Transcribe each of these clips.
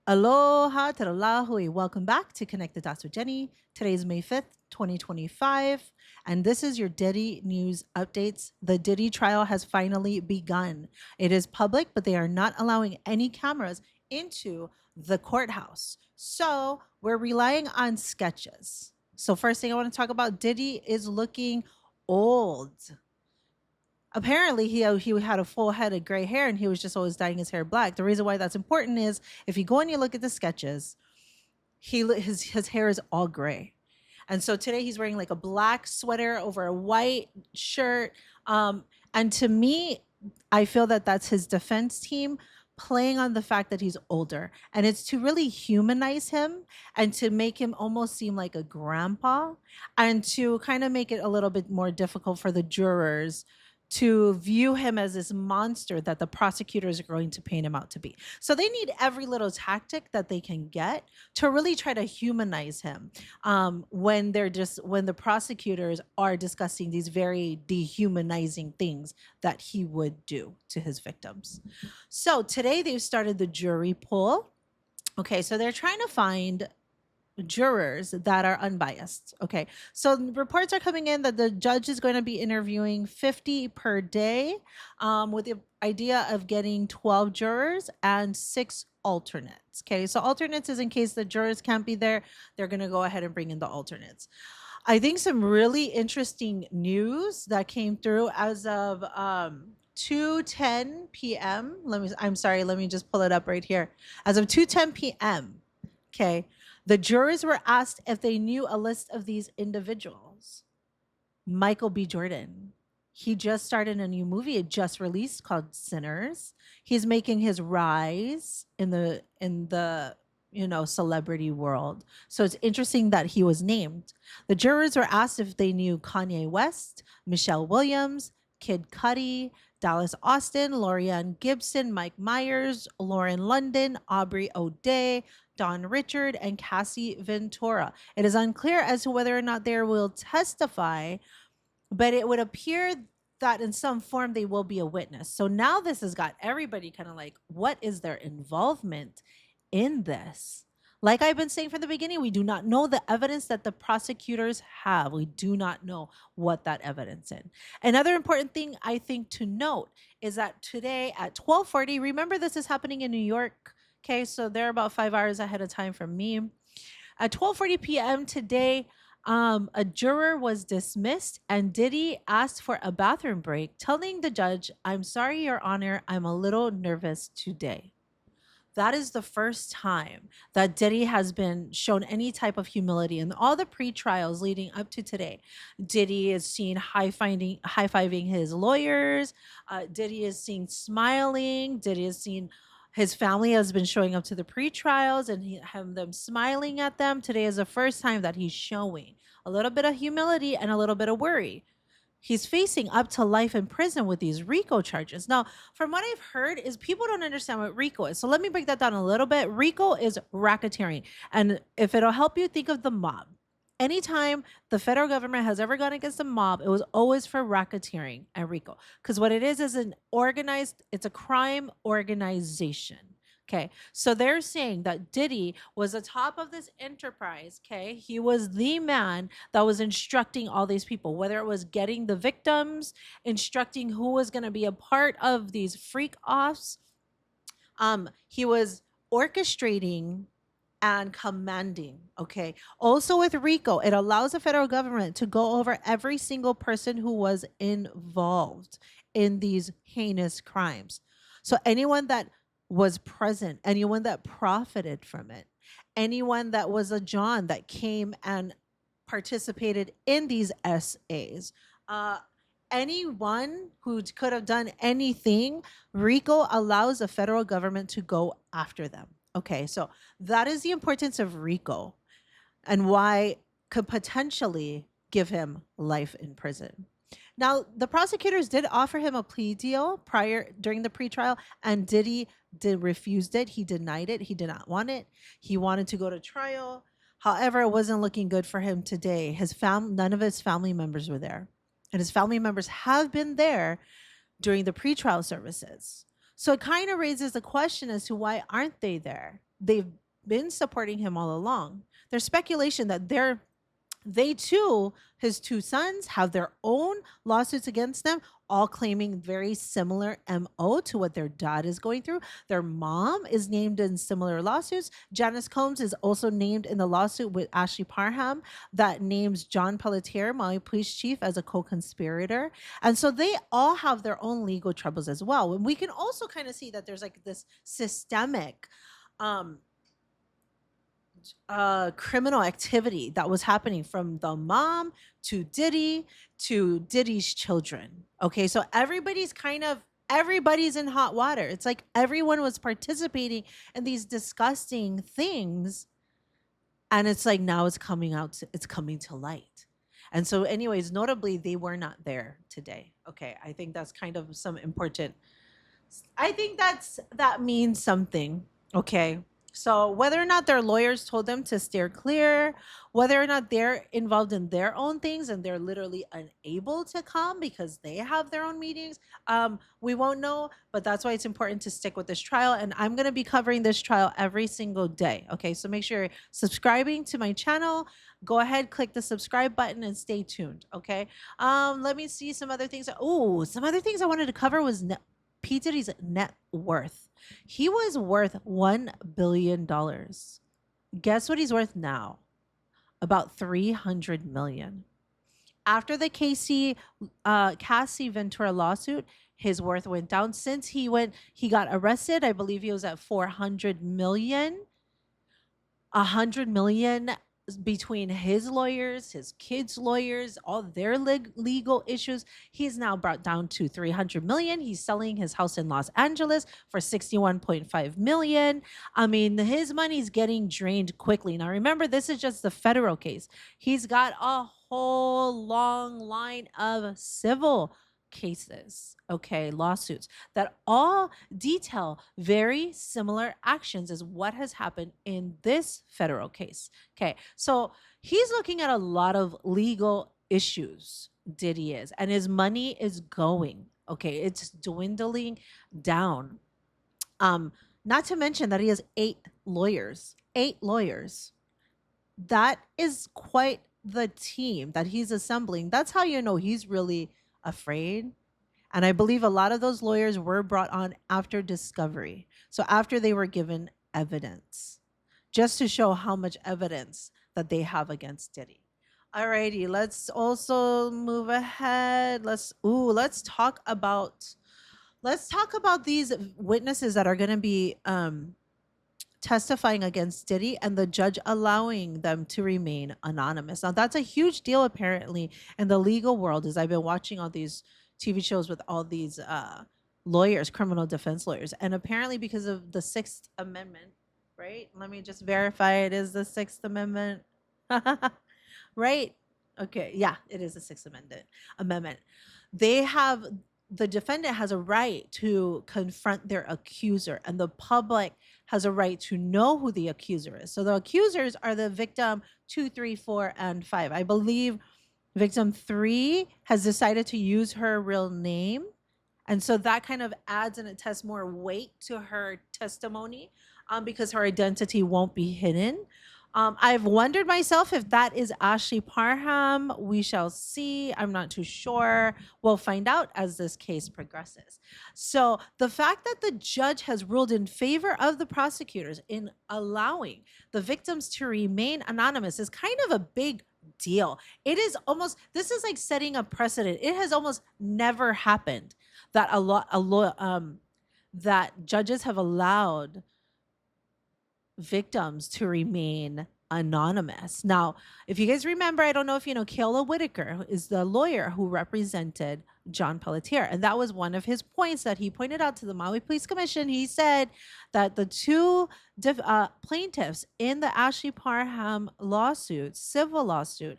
Aloha Teralahu. Welcome back to Connect the Dots with Jenny. Today is May 5th, 2025, and this is your Diddy news updates. The Diddy trial has finally begun. It is public, but they are not allowing any cameras into the courthouse. So we're relying on sketches. So, first thing I want to talk about, Diddy is looking old. Apparently he had a full head of gray hair and he was just always dyeing his hair black. The reason why that's important is if you go and you look at the sketches, his hair is all gray. And so today he's wearing like a black sweater over a white shirt. And to me, I feel that that's his defense team playing on the fact that he's older. And it's to really humanize him and to make him almost seem like a grandpa and to kind of make it a little bit more difficult for the jurors to view him as this monster that the prosecutors are going to paint him out to be. So they need every little tactic that they can get to really try to humanize him when the prosecutors are discussing these very dehumanizing things that he would do to his victims. So today they've started the jury pool. Okay, so they're trying to find jurors that are unbiased. Okay. So reports are coming in that the judge is going to be interviewing 50 per day with the idea of getting 12 jurors and 6 alternates. Okay. So alternates is in case the jurors can't be there, they're going to go ahead and bring in the alternates. I think some really interesting news that came through as of 2:10 p.m. Let me just pull it up right here. As of 2:10 p.m. Okay. The jurors were asked if they knew a list of these individuals. Michael B. Jordan. He just started a new movie. It just released called Sinners. He's making his rise in the celebrity world. So it's interesting that he was named. The jurors were asked if they knew Kanye West, Michelle Williams, Kid Cudi, Dallas Austin, Lorianne Gibson, Mike Myers, Lauren London, Aubrey O'Day, Don Richard, and Cassie Ventura. It is unclear as to whether or not they will testify, but it would appear that in some form they will be a witness. So now this has got everybody kind of like, what is their involvement in this? Like I've been saying from the beginning, we do not know the evidence that the prosecutors have. We do not know what that evidence is. Another important thing I think to note is that today at 12:40, remember this is happening in New York. Okay, so they're about 5 hours ahead of time from me. At 12:40 p.m. today, a juror was dismissed and Diddy asked for a bathroom break, telling the judge, "I'm sorry, Your Honor, I'm a little nervous today." That is the first time that Diddy has been shown any type of humility in all the pre-trials leading up to today. Diddy is seen high-fiving his lawyers. Diddy is seen smiling. Diddy is seen his family has been showing up to the pre-trials and them smiling at them. Today is the first time that he's showing a little bit of humility and a little bit of worry. He's facing up to life in prison with these RICO charges. Now, from what I've heard is people don't understand what RICO is. So let me break that down a little bit. RICO is racketeering. And if it'll help you think of the mob, anytime the federal government has ever gone against a mob, it was always for racketeering and RICO. Because what it is it's a crime organization. Okay, so they're saying that Diddy was the top of this enterprise. Okay, he was the man that was instructing all these people, whether it was getting the victims, instructing who was going to be a part of these freak offs. He was orchestrating and commanding. Okay, also with RICO, it allows the federal government to go over every single person who was involved in these heinous crimes. So anyone that was present, anyone that profited from it, anyone that was a John that came and participated in these SAs, anyone who could have done anything, RICO allows the federal government to go after them. Okay, so that is the importance of RICO and why could potentially give him life in prison. Now, the prosecutors did offer him a plea deal during the pretrial, and Diddy refused it. He denied it. He did not want it. He wanted to go to trial. However, it wasn't looking good for him today. None of his family members were there, and his family members have been there during the pretrial services. So it kind of raises the question as to why aren't they there? they've been supporting him all along. There's speculation that they too, his two sons, have their own lawsuits against them, all claiming very similar MO to what their dad is going through. Their mom is named in similar lawsuits. Janice Combs is also named in the lawsuit with Ashley Parham that names John Pelletier, Maui police chief, as a co-conspirator. And so they all have their own legal troubles as well. And we can also kind of see that there's like this systemic um criminal activity that was happening from the mom to Diddy to Diddy's children. Okay, so everybody's in hot water. It's like everyone was participating in these disgusting things, and it's like now it's coming out. It's coming to light. And so, anyways, notably, they were not there today. Okay, I think that's kind of some important. I think that means something. Okay. So whether or not their lawyers told them to steer clear, whether or not they're involved in their own things and they're literally unable to come because they have their own meetings, we won't know. But that's why it's important to stick with this trial. And I'm going to be covering this trial every single day. Okay. So make sure you're subscribing to my channel. Go ahead, click the subscribe button and stay tuned. Okay. Let me see some other things. Oh, some other things I wanted to cover was P. Diddy's net worth. He was worth $1 billion. Guess what he's worth now? About 300 million. After the Cassie Ventura lawsuit, his worth went down. Since he got arrested, I believe he was at 400 million. 100 million between his lawyers, his kids' lawyers, all their legal issues. He's now brought down to 300 million. He's selling his house in Los Angeles for 61.5 million. I mean, his money's getting drained quickly. Now, remember, this is just the federal case. He's got a whole long line of civil cases, okay, lawsuits that all detail very similar actions as what has happened in this federal case. Okay, so he's looking at a lot of legal issues, Diddy is, and his money is going. Okay, it's dwindling down. Not to mention that he has 8 lawyers. 8 lawyers. That is quite the team that he's assembling. That's how you know he's really afraid. And I believe a lot of those lawyers were brought on after discovery. So after they were given evidence, just to show how much evidence that they have against Diddy. Alrighty, let's also move ahead. Let's talk about these witnesses that are going to be testifying against Diddy and the judge allowing them to remain anonymous. Now, that's a huge deal apparently in the legal world, as I've been watching all these TV shows with all these lawyers, criminal defense lawyers. And apparently because of the Sixth Amendment, right? Let me just verify it is the Sixth Amendment. Right? Okay. Yeah, it is the Sixth Amendment. The defendant has a right to confront their accuser, and the public has a right to know who the accuser is. So the accusers are the victim 2, 3, 4, and 5. I believe victim 3 has decided to use her real name. And so that kind of adds and attests more weight to her testimony because her identity won't be hidden. I've wondered myself if that is Ashley Parham. We shall see. I'm not too sure. We'll find out as this case progresses. So the fact that the judge has ruled in favor of the prosecutors in allowing the victims to remain anonymous is kind of a big deal. This is like setting a precedent. It has almost never happened that that judges have allowed victims to remain anonymous. Now, if you guys remember, I don't know if you know, Kayla Whitaker is the lawyer who represented John Pelletier. And that was one of his points that he pointed out to the Maui Police Commission. He said that the two plaintiffs in the Ashley Parham lawsuit, civil lawsuit,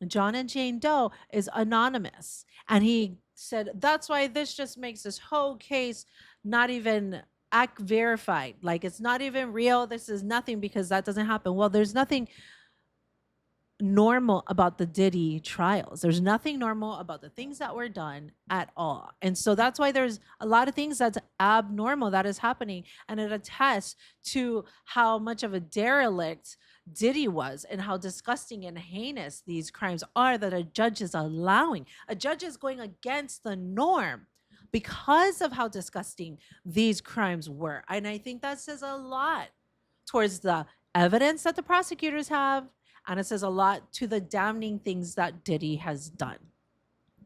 John and Jane Doe, is anonymous. And he said, that's why this just makes this whole case not even act verified. Like it's not even real. This is nothing because that doesn't happen. Well, there's nothing normal about the Diddy trials. There's nothing normal about the things that were done at all. And so that's why there's a lot of things that's abnormal that is happening. And it attests to how much of a derelict Diddy was and how disgusting and heinous these crimes are that a judge is allowing. A judge is going against the norm because of how disgusting these crimes were. And I think that says a lot towards the evidence that the prosecutors have, and it says a lot to the damning things that Diddy has done.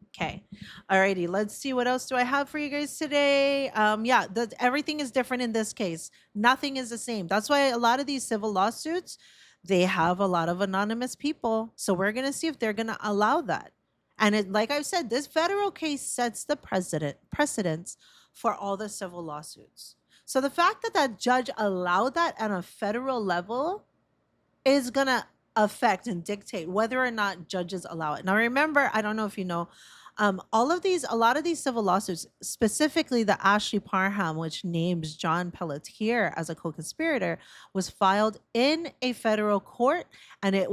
Okay. Alrighty. Let's see. What else do I have for you guys today? Yeah, everything is different in this case. Nothing is the same. That's why a lot of these civil lawsuits, they have a lot of anonymous people. So we're going to see if they're going to allow that. And like I've said, this federal case sets the precedence for all the civil lawsuits. So the fact that that judge allowed that at a federal level is going to affect and dictate whether or not judges allow it. Now, remember, I don't know if you know, a lot of these civil lawsuits, specifically the Ashley Parham, which names John Pelletier as a co-conspirator, was filed in a federal court, and it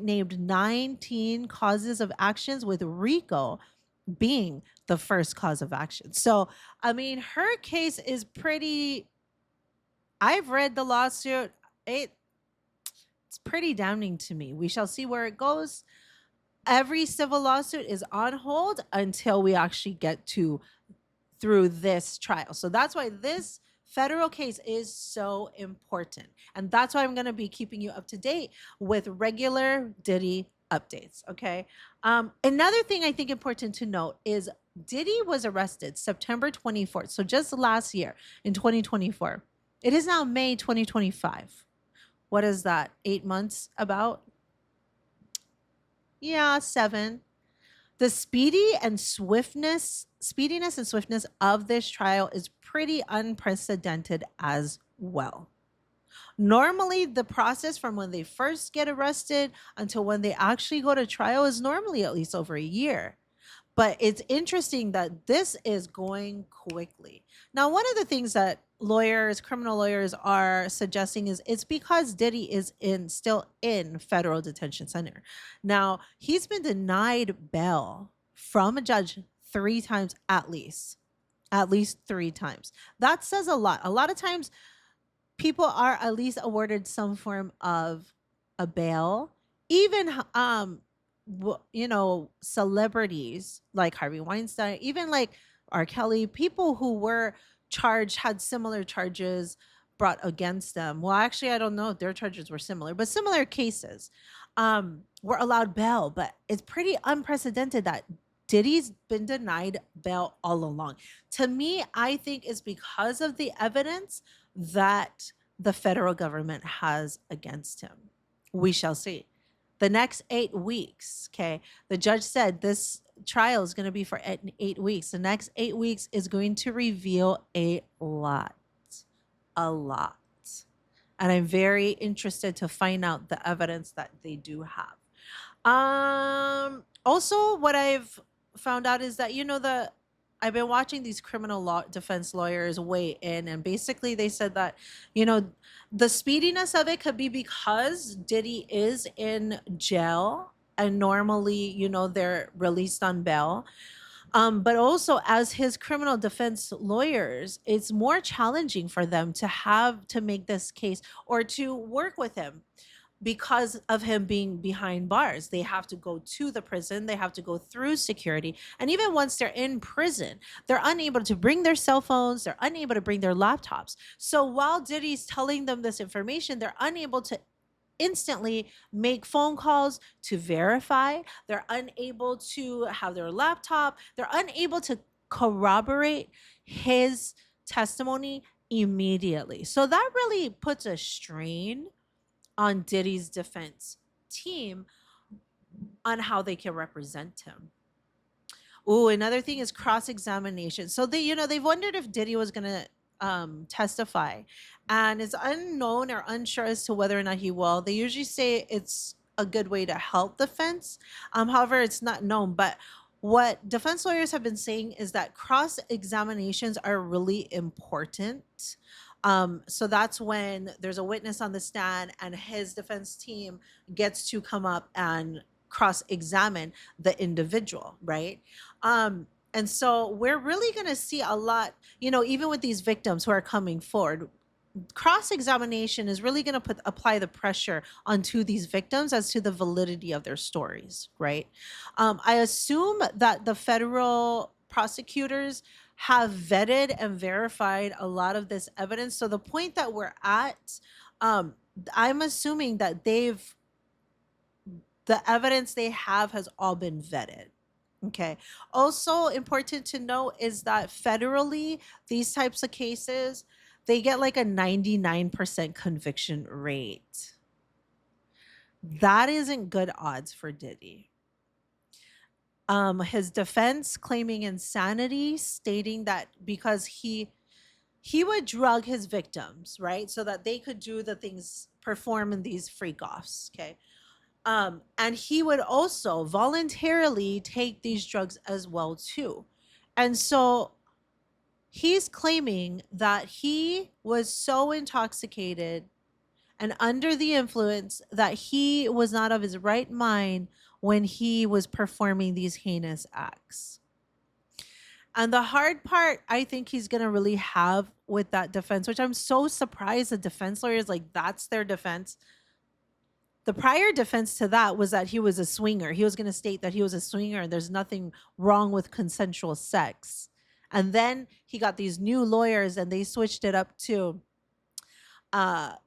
named 19 causes of actions, with RICO being the first cause of action. So, I mean, her case is pretty. I've read the lawsuit. It's pretty damning to me. We shall see where it goes. Every civil lawsuit is on hold until we actually get through this trial. So that's why this federal case is so important. And that's why I'm going to be keeping you up to date with regular Diddy updates. Okay. Another thing I think important to note is Diddy was arrested September 24th. So just last year in 2024. It is now May 2025. What is that? 8 months about? Yeah, 7. The speediness and swiftness of this trial is pretty unprecedented as well. Normally, the process from when they first get arrested until when they actually go to trial is normally at least over a year. But it's interesting that this is going quickly. Now, one of the things that criminal lawyers are suggesting is it's because Diddy is still in federal detention center. Now, he's been denied bail from a judge 3 times at least 3 times. That says a lot. A lot of times people are at least awarded some form of a bail. Even celebrities like Harvey Weinstein, even like R. Kelly, people who were charged, had similar charges brought against them. Well, actually, I don't know if their charges were similar, but similar cases were allowed bail. But it's pretty unprecedented that Diddy's been denied bail all along. To me, I think it's because of the evidence that the federal government has against him. We shall see. The next 8 weeks, okay, the judge said this trial is going to be for 8 weeks. The next 8 weeks is going to reveal a lot. And I'm very interested to find out the evidence that they do have. Also, what I've found out is that, I've been watching these criminal law defense lawyers weigh in, and basically they said that, the speediness of it could be because Diddy is in jail and normally, they're released on bail. But also as his criminal defense lawyers, it's more challenging for them to make this case or to work with him. Because of him being behind bars, they have to go to the prison, they have to go through security. And even once they're in prison, they're unable to bring their cell phones, they're unable to bring their laptops. So while Diddy's telling them this information, they're unable to instantly make phone calls to verify. They're unable to have their laptop. They're unable to corroborate his testimony immediately. So that really puts a strain on Diddy's defense team on how they can represent him. Oh, another thing is cross-examination. So they've wondered if Diddy was going to testify, and it's unknown or unsure as to whether or not he will. They usually say it's a good way to help defense. However, it's not known. But what defense lawyers have been saying is that cross-examinations are really important So that's when there's a witness on the stand and his defense team gets to come up and cross-examine the individual, right? And so we're really going to see a lot, even with these victims who are coming forward. Cross-examination is really going to apply the pressure onto these victims as to the validity of their stories, right? I assume that the federal prosecutors have vetted and verified a lot of this evidence. So the point that we're at, I'm assuming that the evidence they have has all been vetted. Okay. Also important to note is that federally, these types of cases, they get like a 99% conviction rate. That isn't good odds for Diddy. His defense claiming insanity, stating that because he would drug his victims, right? So that they could do the things, perform in these freak offs. Okay. And he would also voluntarily take these drugs as well too. And so he's claiming that he was so intoxicated and under the influence that he was not of his right mind when he was performing these heinous acts. And the hard part I think he's going to really have with that defense, which I'm so surprised the defense lawyers, like, that's their defense. The prior defense to that was that he was a swinger. He was going to state that he was a swinger and there's nothing wrong with consensual sex. And then he got these new lawyers and they switched it up to, now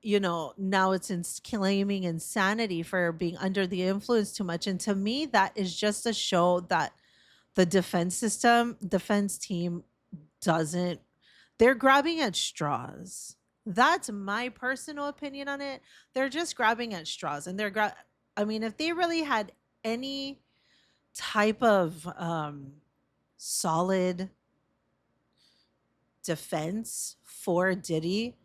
it's claiming insanity for being under the influence too much. And to me, that is just a show that the defense team they're grabbing at straws. That's my personal opinion on it. They're just grabbing at straws, and if they really had any type of solid defense for Diddy,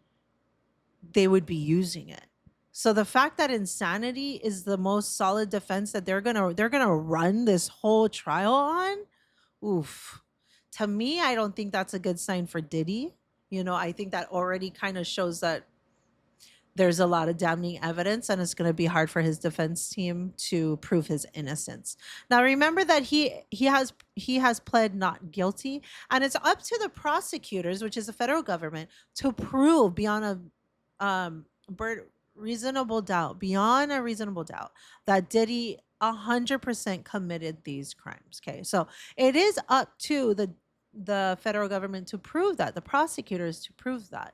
they would be using it. So the fact that insanity is the most solid defense that they're gonna run this whole trial on, oof. To me, I don't think that's a good sign for Diddy. I think that already kind of shows that there's a lot of damning evidence and it's going to be hard for his defense team to prove his innocence. Now, remember that he has pled not guilty, and it's up to the prosecutors, which is the federal government, to prove beyond a reasonable doubt that Diddy 100% committed these crimes. Okay, so it is up to the federal government to prove that, the prosecutors to prove that.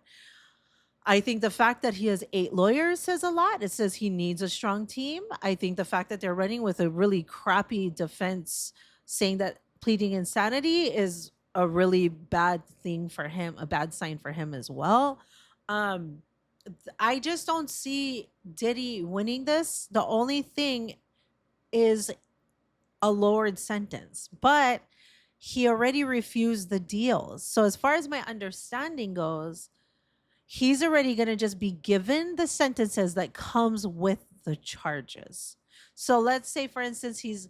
I think the fact that he has 8 lawyers says a lot. It says he needs a strong team. I think the fact that they're running with a really crappy defense saying that pleading insanity is a really bad thing for him, a bad sign for him as well. I just don't see Diddy winning this. The only thing is a lowered sentence, but he already refused the deals. So as far as my understanding goes, he's already going to just be given the sentences that comes with the charges. So let's say, for instance, he's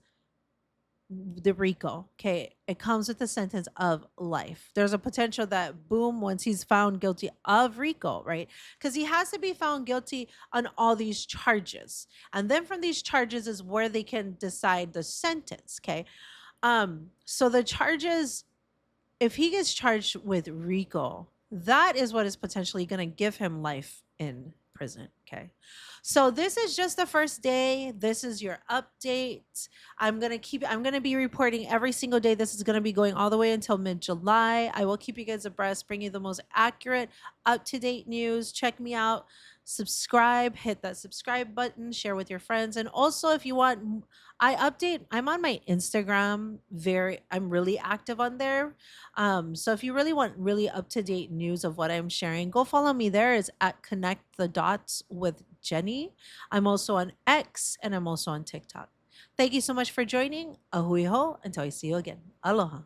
the RICO. Okay, it comes with a sentence of life. There's a potential that, boom, once he's found guilty of RICO, right? Because he has to be found guilty on all these charges. And then from these charges is where they can decide the sentence, okay? So the charges, if he gets charged with RICO, that is what is potentially going to give him life in prison. Okay. So this is just the first day. This is your update. I'm going to be reporting every single day. This is going to be going all the way until mid-July. I will keep you guys abreast, bring you the most accurate, up-to-date news. Check me out. Subscribe, hit that subscribe button, share with your friends. And also, if you want, I'm on my Instagram. I'm really active on there. So if you really want really up-to-date news of what I'm sharing, go follow me there. It's at Connect the Dots with Jenny. I'm also on X and I'm also on TikTok. Thank you so much for joining. Ahui ho, until I see you again. Aloha.